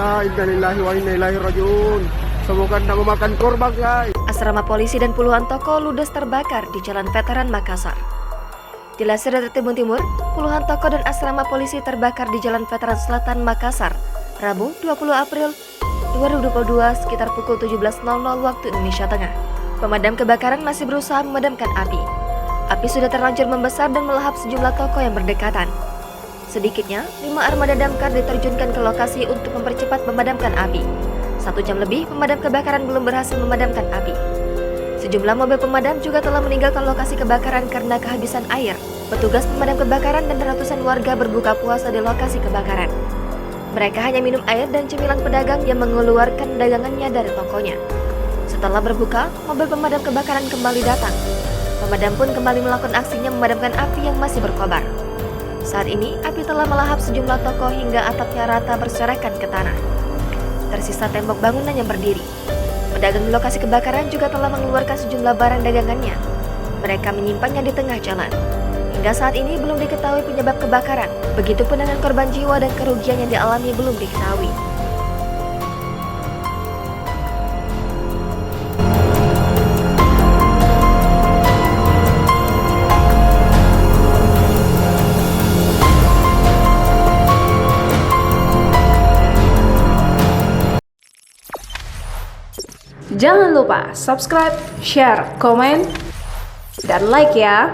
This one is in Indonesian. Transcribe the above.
Inna lillahi wa inna ilaihi rajiun. Semoga tidak memakan korban, guys. Asrama polisi dan puluhan toko ludes terbakar di Jalan Veteran Makassar. Dilansir dari Tribun Timur, puluhan toko dan asrama polisi terbakar di Jalan Veteran Selatan Makassar, Rabu 20 April 2022 sekitar pukul 17.00 waktu Indonesia Tengah. Pemadam kebakaran masih berusaha memadamkan api. Api sudah terlanjur membesar dan melahap sejumlah toko yang berdekatan. Sedikitnya, 5 armada damkar diterjunkan ke lokasi untuk mempercepat memadamkan api. 1 jam lebih, pemadam kebakaran belum berhasil memadamkan api. Sejumlah mobil pemadam juga telah meninggalkan lokasi kebakaran karena kehabisan air. Petugas pemadam kebakaran dan ratusan warga berbuka puasa di lokasi kebakaran. Mereka hanya minum air dan cemilan pedagang yang mengeluarkan dagangannya dari tokonya. Setelah berbuka, mobil pemadam kebakaran kembali datang. Pemadam pun kembali melakukan aksinya memadamkan api yang masih berkobar. Saat ini, api telah melahap sejumlah toko hingga atapnya rata berserakan ke tanah. Tersisa tembok bangunan yang berdiri. Pedagang di lokasi kebakaran juga telah mengeluarkan sejumlah barang dagangannya. Mereka menyimpannya di tengah jalan. Hingga saat ini belum diketahui penyebab kebakaran. Begitupun dengan korban jiwa dan kerugian yang dialami belum diketahui. Jangan lupa subscribe, share, komen, dan like ya.